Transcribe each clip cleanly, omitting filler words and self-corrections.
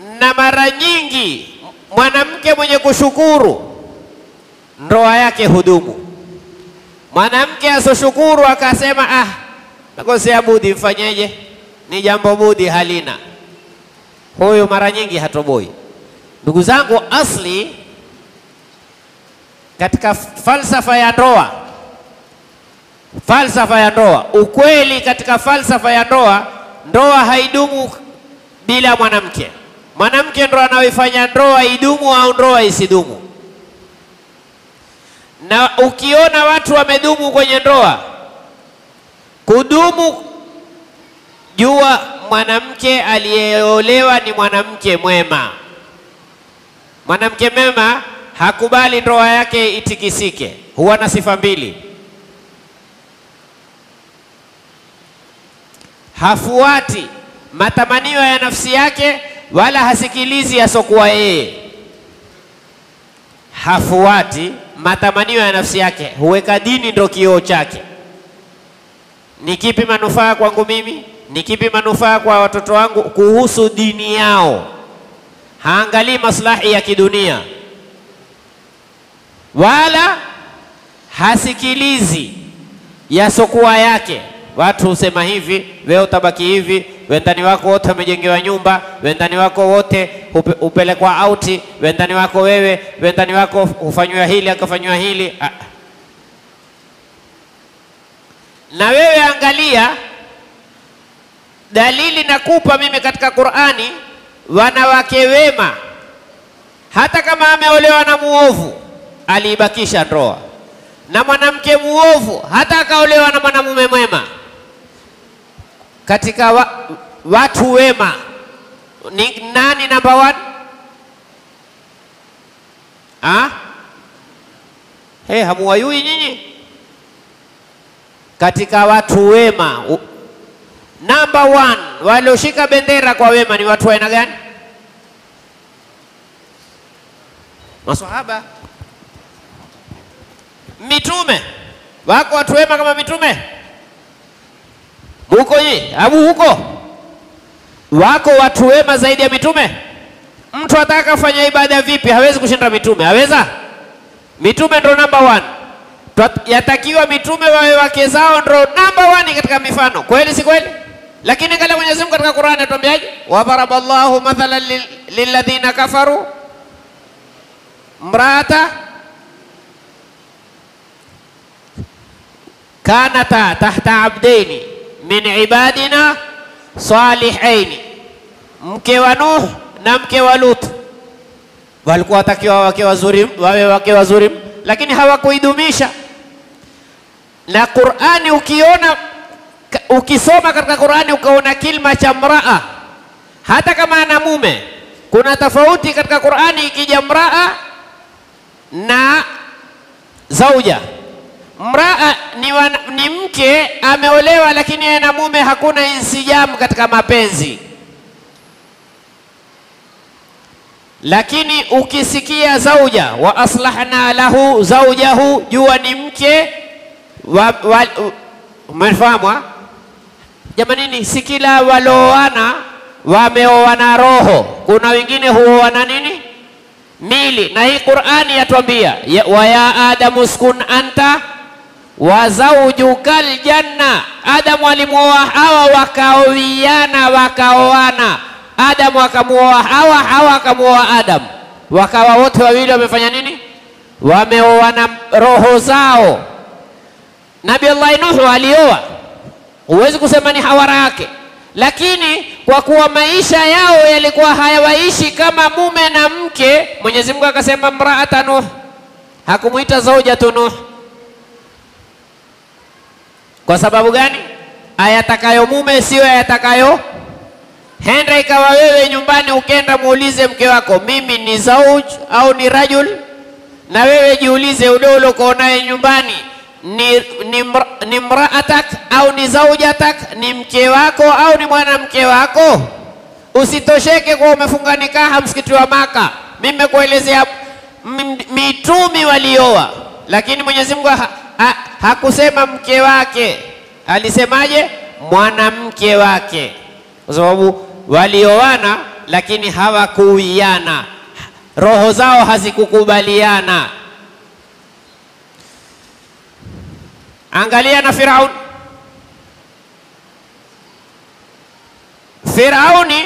Na mara nyingi mwanamke mwenye kushukuru ndoa yake hudumu. Mwanamke asoshukuru akasema nakosea budi, mfanyeje, ni jambo budi halina, huyo mara nyingi hatoboi. Ndugu zangu, asli katika falsafa ya ndoa, ukweli katika falsafa ya ndoa haidumu bila mwanamke. Mwanamke ndo anaoifanya ndoa idumu au ndoa isidumu. Na ukiona watu wamedumu kwenye ndoa, kudumu, jua mwanamke aliyeolewa ni mwanamke mwema. Mwanamke mwema hakubali ndoa yake itikisike, huwa na sifa mbili: hafuati matamanio ya nafsi yake, wala hasikilizi yasokuwa yeye. Hafuati matamanio ya nafsi yake, huweka dini ndo kioo chake. Ni kipi manufaa kwangu mimi? Ni kipi manufaa kwa watoto wangu? Kuhusu dini yao. Haangalii maslahi ya kidunia, wala hasikilizi yasokuwa yake. Watu husema hivi, wewe utabaki hivi, wendani wako wote wamejengewa nyumba, wendani wako wote upelekwa auti, wendani wako wewe, wendani wako hufanywa hili akafanywa hili. Na wewe angalia dalili nakupa mimi katika Qur'ani, wanawake wema hata kama ameolewa na muovu aliibakisha ndoa, na mwanamke muovu hata akaolewa na mwanamume mwema. Katika watu wema ni nani number one? Hamuwayui nyinyi? Katika watu wema number one walioshika bendera kwa wema ni watu wa aina gani? Maswahaba. Mitume. Wako watu wema kama mitume? Huko huko wako watu wema zaidi ya mitume? Mtu ataka kufanya ibada vipi hawezi kushinda mitume, haweza? Mitume ndo number one. Yatakiwa mitume wawe wake zao ndo number one katika mifano. Kweli si kweli? Lakini angalia Mwenyezi Mungu katika Qur'ani atuambiaje? Wa daraballahu mathalan lilladhina kafaru imra'ata kanata tahta abdaini min ibadina salihaini, mke wa Nuh na mke wa Lut walikuwa watakiwa wawe wake wazuri, lakini hawakuidumisha. Na Qur'ani ukisoma katika Qur'ani ukaona kilma cha mraa, hata kama ana mume, kuna tofauti katika Qur'ani ikija mraa na zauja. Mraa ni mke ameolewa, lakini yeye na mume hakuna insijamu katika mapenzi. Lakini ukisikia zauja wa aslahna lahu zaujahu, jua ni mke umefahamu? Jamanini, si kila walioana wameoana roho, kuna wengine huoana nini? Mili. Na hii Qur'ani yatuambia wa ya Adamu uskun anta wa zaujukal janna. Adamu alimuoa Hawa, wakaoana, wakaoana. Adamu akamuoa Hawa, Hawa akamuoa Adamu, wakawa wote wawili wamefanya nini? Wameoana roho zao. Nabii Allah Nuhu alioa, huwezi kusema ni hawara yake, lakini kwa kuwa maisha yao yalikuwa hayawaishi kama mume na mke, Mwenyezi Mungu akasema mraata Nuh, hakumuita zaujatu Nuh. Kwa sababu gani? Ayatakayo mume sio ayatakayo. Henda ikawa wewe nyumbani ukenda muulize mke wako, mimi ni zauj au ni rajul? Na wewe jiulize udolo uko naye nyumbani, ni mraatak au ni zaujatak, ni mke wako au ni mwanamke wako? Usitosheke kwa umefunga nikaha msikiti wa Maka. Mimi nimekuelezea mitumi walioa, lakini Mwenyezi Mungu hakusema mke wake, alisemaje? Mwanamke wake. Kwa sababu walioana lakini hawakuiana, roho zao hazikukubaliana. Angalia na Firaun. Firauni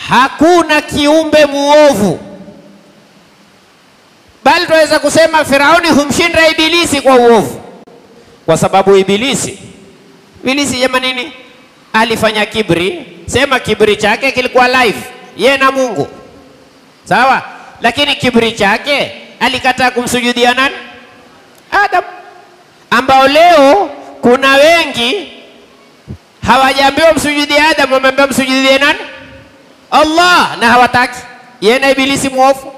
hakuna kiumbe muovu, bali tunaweza kusema Firauni humshinda Ibilisi kwa uovu, kwa sababu Ibilisi jamani alifanya kibri. Sema kibri chake kilikuwa live, yeye na Mungu, sawa, lakini kibri chake alikataa kumsujudia nani? Adam, ambao leo kuna wengi hawajaambiwa msujudie Adam, wameambiwa msujudie nani? Allah, na hawataki. Yeye na Ibilisi muovu.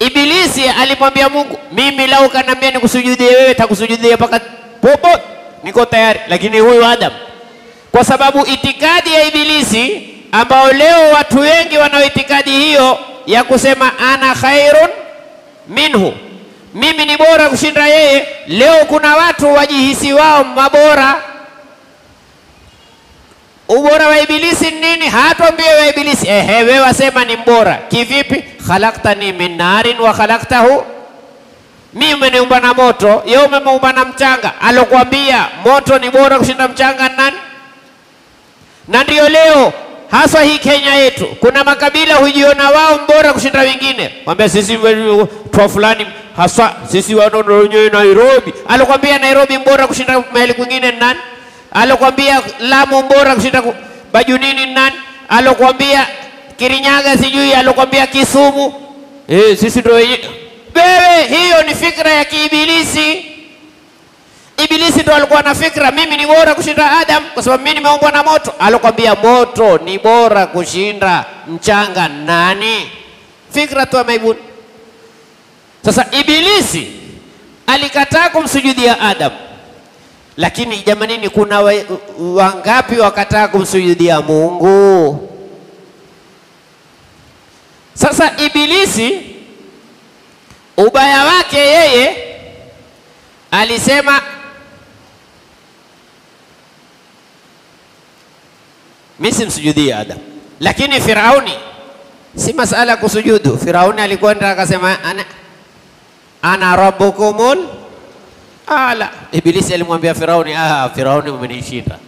Ibilisi alimwambia Mungu, mimi lau kanambia nikusujudie wewe takusujudia mpaka popo, niko tayari. Lakini huyu Adam, kwa sababu itikadi ya Ibilisi, ambao leo watu wengi wanao itikadi hiyo ya kusema ana khairun minhu, mimi ni bora kushinda yeye. Leo kuna watu wajihisi wao mabora. Ubora wa Ibilisi nini? Hatuambie wa Ibilisi wewe wasema ni mbora. Kivipi? Khalaqtani min narin wa khalaqtahu, mimi umeniumba na moto, yeye umeumba na mchanga. Alokuambia moto ni bora kushinda mchanga nani? Na ndio leo haswa hii Kenya yetu kuna makabila hujiona wao mbora kushinda wengine. Mwambie sisi tu fulani haswa sisi wenyewe Nairobi. Alokuambia Nairobi mbora kushinda mahali kwingine nani? Alokuambia Lamu mbora kushinda Bajunini nani? Alokuambia Kirinyaga sijui, alokuambia Kisumu sisi ndio wenyewe. Wewe, hiyo ni fikra ya kiibilisi. Ibilisi ndo alikuwa na fikra mimi ni bora kushinda Adam kwa sababu mimi nimeumbwa na moto. Alokuambia moto ni bora kushinda mchanga nani? Fikra tu ameibuni. Sasa Ibilisi alikataa kumsujudia Adam, lakini jamanini kuna wangapi wakataa kumsujudia Mungu? Sasa Ibilisi ubaya wake yeye alisema mimi simsujudie Adam. Lakini Firauni si masala kusujudu. Firauni alikwenda akasema ana rabbukumul ala. Ibilisi alimwambia Firauni, Firauni umenishinda.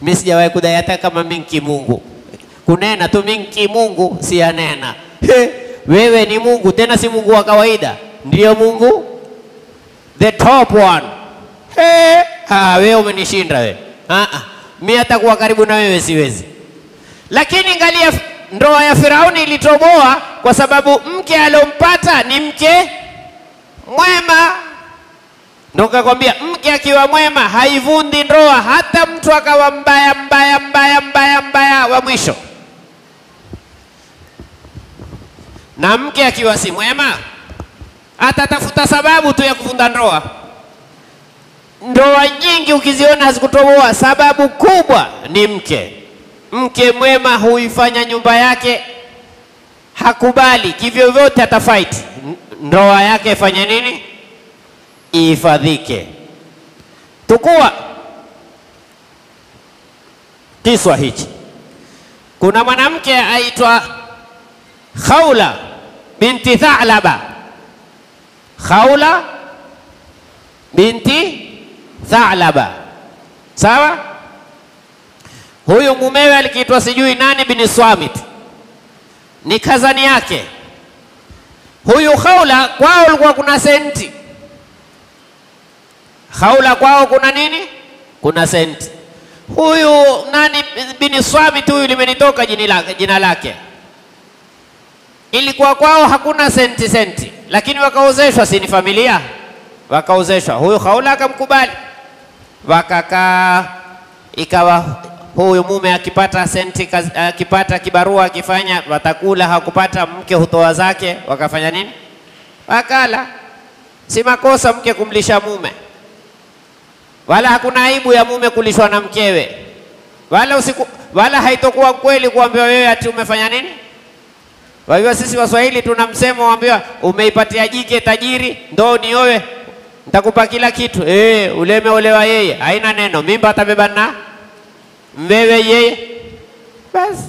Mimi sijawahi kudai hata kama mimi ni Mungu. Kunena tu mimi ni Mungu si anena. Wewe ni Mungu, tena si Mungu wa kawaida. Ndio Mungu the top one. Wewe umenishinda wewe. Mimi hata kuwa karibu na wewe siwezi. Lakini angalia ndoa ya Firauni ilitoboa kwa sababu mke alompata ni mke mwema. Ndio kakwambia mke akiwa mwema haivundi ndoa, hata mtu akawa mbaya wa mwisho. Na mke akiwa si mwema atatafuta sababu tu ya kuvunda ndoa. Ndoa nyingi ukiziona hazikutoboa, sababu kubwa ni mke. Mke mwema huifanya nyumba yake, hakubali kivyo vyote atafight ndoa yake ifanye nini? Ihifadhike. Tukua kiswa hichi, kuna mwanamke aitwa Khawla binti Tha'laba. Khawla binti Tha'laba, sawa? Huyu mumewe alikiitwa sijui nani bin Swamit, ni kazani yake. Huyu Khawla kwao ulikuwa kuna senti. Khawla kwao kuna nini? Kuna senti. Huyu nani bin Swamit huyu limenitoka jina lake. Ilikuwa kwao hakuna senti, lakini wakaozeshwa, si ni familia? Wakaozeshwa. Huyu Khawla akamkubali. Wakakaa, ikawa huyu mume akipata senti, akipata kibarua, akifanya watakula, hakupata mke hutoa zake, wakafanya nini? Wakala. Si makosa mke kumlisha mume, wala hakuna aibu ya mume kulishwa na mkewe, wala haitokuwa kweli kuambiwa wewe ati umefanya nini. Kwa hivyo sisi Waswahili tuna msemo waambiwa umeipatia jike tajiri ndo niowe, nitakupa kila kitu. Uleme olewa yeye, haina neno, mimba atabeba na mwewe yeye. Basi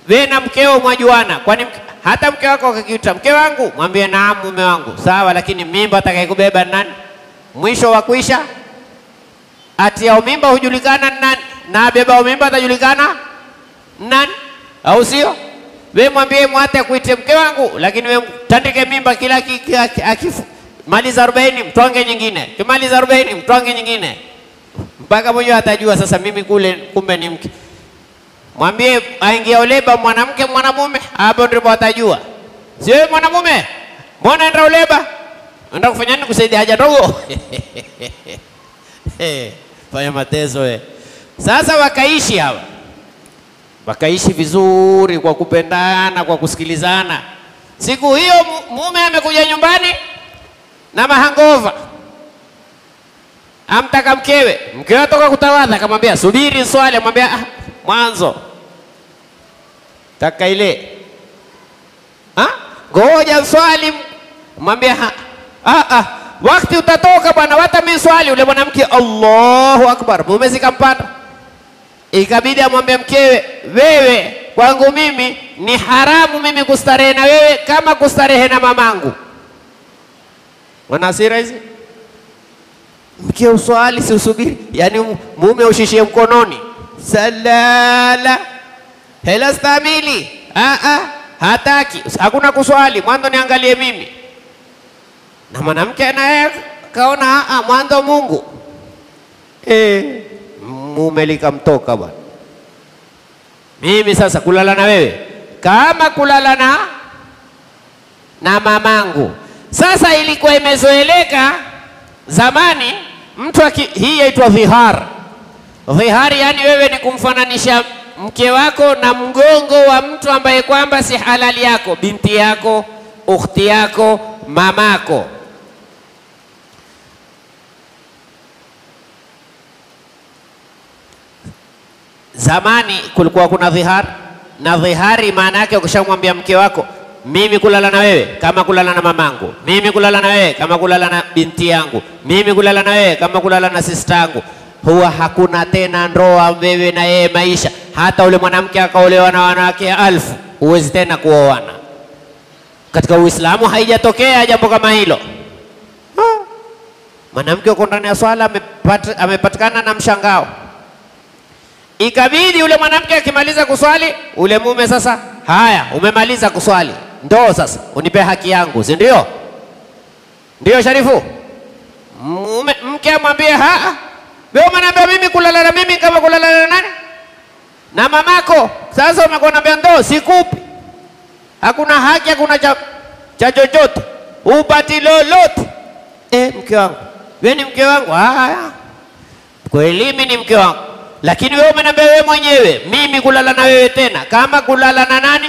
wewe na mkeo mwajuana, kwani hata mke wako akakuita mke wangu, mwambie naam mume wangu, sawa, lakini mimba atakayekubeba nani? Mwisho wa kuisha atia mimba hujulikana nani, na beba mimba atajulikana nani, au sio? Wewe mwambie mwate kuite mke wangu, lakini wewe tandike mimba kila maliza 40 mtwange nyingine, kimaliza 40 mtwange nyingine, mpaka mwenyewe atajua sasa mimi kule kumbe ni mke. Mwambie aingia uleba mwanamke mwanamume, hapo ndipo atajua. Sio wewe mwanamume, mbona enda uleba? Enda kufanya nini? Kusaidia haja ndogo? Fanya mateso wewe. Sasa wakaishi hawa, wakaishi vizuri kwa kupendana, kwa kusikilizana. Siku hiyo mume amekuja nyumbani na mahangova, amtaka mkewe, mkewe atoka kutawadha, akamwambia subiri swali, amwambia mwanzo taka ile ngoja swali, mwambia wakati utatoka bwana, wata mimi swali. Ule mwanamke Allahu Akbar, mume zikampata, ikabidi amwambie mkewe, wewe kwangu mimi ni haramu mimi kustarehe na wewe kama kustarehe na mamangu. Wana hasira hizi? Mke uswali si usubiri, yani mume ushishie mkononi, salala hela stamili, hataki, hakuna kuswali, mwanzo niangalie mimi. Na mwanamke naye kaona mwanzo Mungu, mume likamtoka bwana, mimi sasa kulala na wewe kama kulala na mamangu. Sasa ilikuwa imezoeleka zamani, mtu hii yaitwa dhihar. Dhihar yani wewe ni kumfananisha mke wako na mgongo wa mtu ambaye kwamba si halali yako, binti yako, ukhti yako, mamako. Zamani kulikuwa kuna dhihar, na dhihari maana yake ukishamwambia mke wako mimi kulala na wewe kama kulala na mamangu, mimi kulala na wewe kama kulala na binti yangu, mimi kulala na wewe kama kulala na sister yangu, huwa hakuna tena ndoa wewe na yeye maisha. Hata ule mwanamke akaolewa na wanawake 1000 huwezi tena kuoana. Katika Uislamu haijatokea jambo kama hilo. Mwanamke uko ndani ya swala amepatikana na mshangao, ikabidi ule mwanamke akimaliza kuswali, ule mume sasa, haya umemaliza kuswali, ndo sasa unipe haki yangu, si ndio? Ndio Sharifu? Mke amwambie wewe unaniambia mimi kulala na mimi kama kulala na nani? Na mamako. Sasa umekuwa unaniambia ndo sikupi, hakuna haki, hakuna cha chochote, upati lolote. Mke wangu, wewe ni mke wangu, kweli mimi ni mke wangu, lakini wewe umeniambia wewe mwenyewe mimi kulala na wewe tena kama kulala na nani?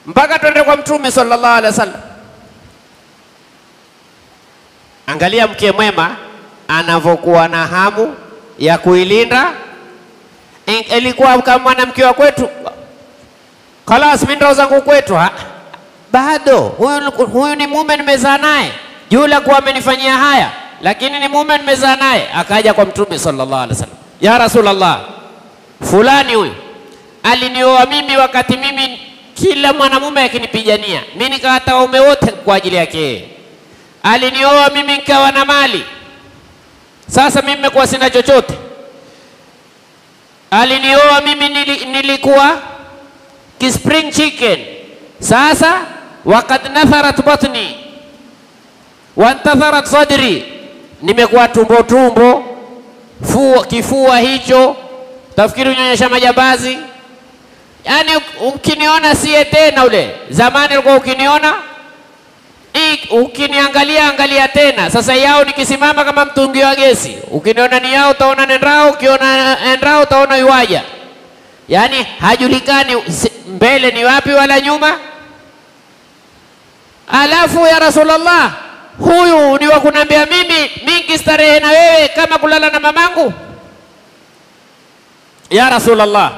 Mpaka twende kwa Mtume sallallahu alaihi wasallam. Angalia mke mwema anavokuwa na hamu ya kuilinda. Ilikuwa kama mwanamke wa kwetu, khalas mimi ndo zangu kwetu, bado huyu ni mume nimezaa naye, yule kwa amenifanyia haya, lakini ni mume nimezaa naye. Akaja kwa Mtume sallallahu alaihi wasallam, ya Rasulullah, fulani huyu alinioa mimi wakati mimi kila mwanamume akinipigania, mimi nikawata waume wote kwa ajili yake. Alinioa mimi nikawa na mali, sasa mimi nimekuwa sina chochote. Alinioa mimi nilikuwa spring chicken, sasa wakati natharat batni wa intatharat sadri, nimekuwa tumbo kifua hicho, tafikiri unyonyesha majambazi. Yani ukiniona siye tena ule zamani, ulikuwa ukiniona ukiniangalia angalia tena. Sasa yao nikisimama kama mtungi wa gesi, ukiniona ni yao utaona nendao, ukiona endao utaona yuaja. Yani hajulikani mbele ni wapi wala nyuma. Alafu ya Rasulullah, huyu ni wa kunambia mimi mingi starehe na wewe kama kulala na mamangu? Ya Rasulullah,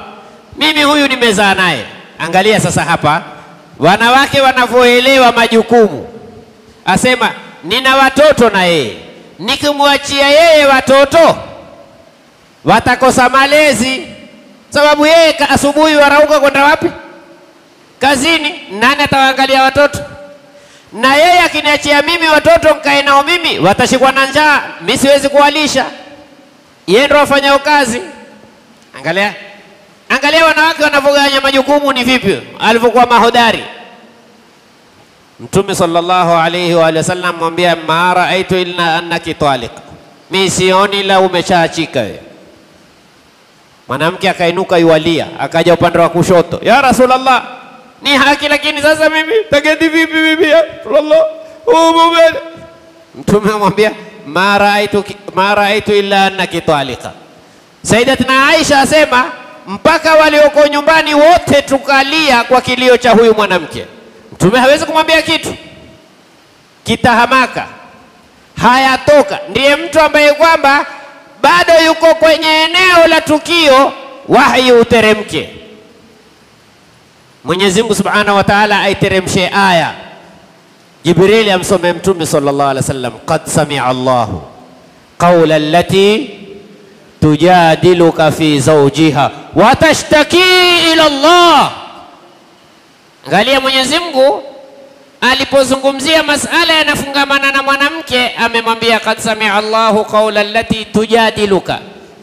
mimi huyu nimezaa naye. Angalia sasa hapa wanawake wanavyoelewa majukumu. Asema nina watoto na yeye, nikimwachia yeye watoto watakosa malezi, sababu yeye asubuhi warauka kwenda wapi? kazini, nani atawaangalia watoto? Na yeye akiniachia mimi watoto nikae nao mimi, watashikwa na njaa, mimi siwezi kuwalisha. Yeye ndo afanya kazi. Angalia wanawake wanavoganya majukumu ni vipi, alivyokuwa mahodari. Mtume sallallahu alayhi wa sallam mwambia, ma raaitu illa annaki taliq, mimi sioni la umeshaachika wewe. Mwanamke akainuka yualia, akaja upande wa kushoto, ya Rasulullah, ni haki lakini sasa mimi taketi vipi bibi ya Rasulullah? Mtume amwambia, ma raaitu illa annaki taliqa. Sayyidatina Aisha asema mpaka walioko nyumbani wote tukalia kwa kilio cha huyu mwanamke. Mtume hawezi kumwambia kitu, kitahamaka hayatoka. Ndiye mtu ambaye kwamba bado yuko kwenye eneo la tukio, wahi uteremke. Mwenyezi Mungu Subhanahu wa Ta'ala aiteremshe aya, Jibril amsome Mtume sallallahu alaihi wasallam, qad sami'a Allahu qawla allati tujadiluka fi zawjiha wa tashtaki ila Allah. Angalia Mwenyezi Mungu alipozungumzia masala yanafungamana na mwanamke, amemwambia qad sami'a Allahu qawla allati tujadiluka,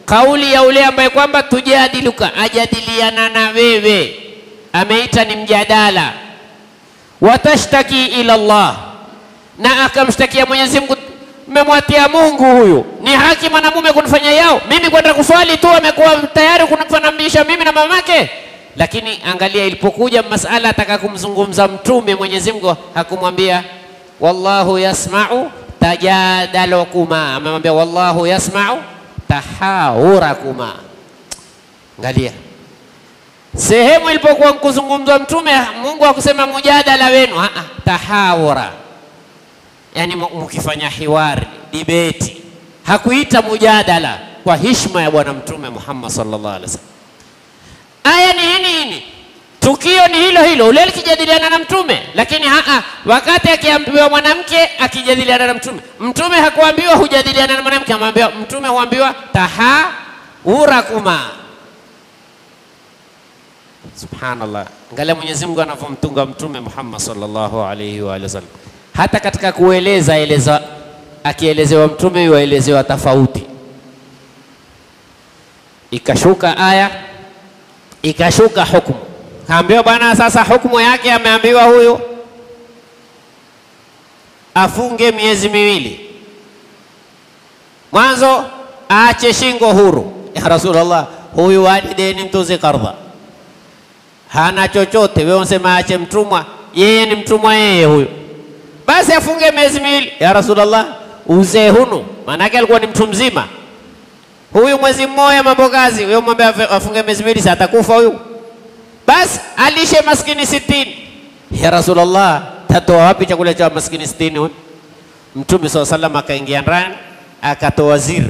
kauli ya ule ambaye kwamba tujadiluka, ajadiliana na wewe, ameita ni mjadala. Watashtaki ila Allah, na akamshtakia Mwenyezi Mungu, mmemwatia Mungu huyu, ni haki mwanamume kunifanya yao, mimi kwenda kuswali tu amekuwa tayari kunifananisha mimi na mamake. Lakini angalia ilipokuja masala ataka kumzungumza Mtume, Mwenyezi Mungu hakumwambia wallahu yasma'u tajadalukuma, amemwambia wallahu yasma'u tahawurakuma. Angalia sehemu ilipokuwa kuzungumzwa Mtume, Mungu hakusema mujadala wenu, tahawura, yani mkifanya hiwari, debate. Hakuita mujadala kwa heshima ya bwana Mtume Muhammad sallallahu alaihi wasallam. Aya ni hini, tukio ni hilo hilo, ule alikijadiliana na Mtume. Lakini wakati akiambiwa mwanamke akijadiliana na Mtume, Mtume hakuambiwa hujadiliana na mwanamke, amwambiwa Mtume huambiwa tahawurakuma. Subhanallah, angalia Mwenyezi Mungu anavyomtunga Mtume Muhammad sallallahu alaihi wa sallam. Hata katika kueleza akielezewa Mtume yuelezewa tofauti. Ikashuka aya, ikashuka hukumu, kaambiwa bwana sasa hukumu yake, ameambiwa huyu afunge miezi miwili, mwanzo aache shingo huru. Ya Rasulullah, huyu walideni mtuze kardha, hana chochote, wewe unasema aache mtumwa, yeye ni mtumwa yeye huyu, basi afunge miezi miwili. Ya Rasulullah, uzee hunu, maana yake alikuwa ni mtu mzima huyu, mwezi mmoja mambo kazi, wewe mwambie afunge miezi miwili, sasa atakufa huyu. Basi alishe maskini 60. Ya Rasulullah, tatoa wapi chakula cha maskini 60 huyu? Mtume sallallahu alaihi wasallam akaingia ndani, akatoa zir,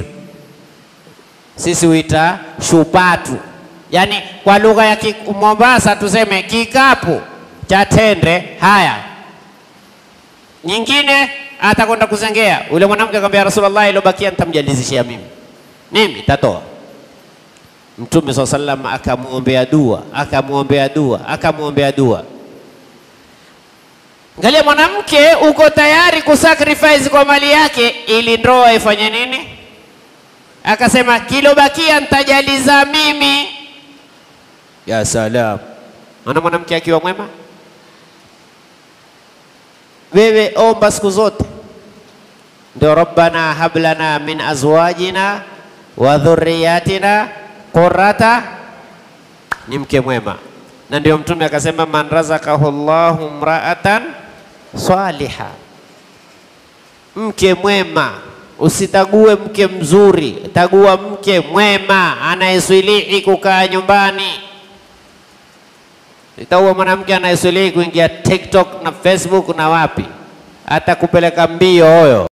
sisi huita shupatu, yani kwa lugha ya Mombasa tuseme kikapu cha tende. Haya, nyingine atakwenda kuzengea. Ule mwanamke akamwambia Rasulullah, ilobakia nitamjalizishia mimi tatoa. Mtume sallallahu alaihi wasallam akamuombea dua. Angalia, mwanamke uko tayari kusacrifice kwa mali yake ili ndoa ifanye nini? Akasema kilobakia nitajaliza mimi. Ya salam, ana mwanamke akiwa mwema, wewe omba siku zote ndio rabbana hablana min azwajina wa dhurriyatina qurrata, ni mke mwema. Na ndio Mtume akasema man razaqahu Allahu mra'atan saliha, mke mwema. Usitague mke mzuri, tagua mke mwema anayeswilihi kukaa nyumbani. Itaua mwanamke anayeswilihi kuingia TikTok na Facebook na wapi, atakupeleka mbio hoyo.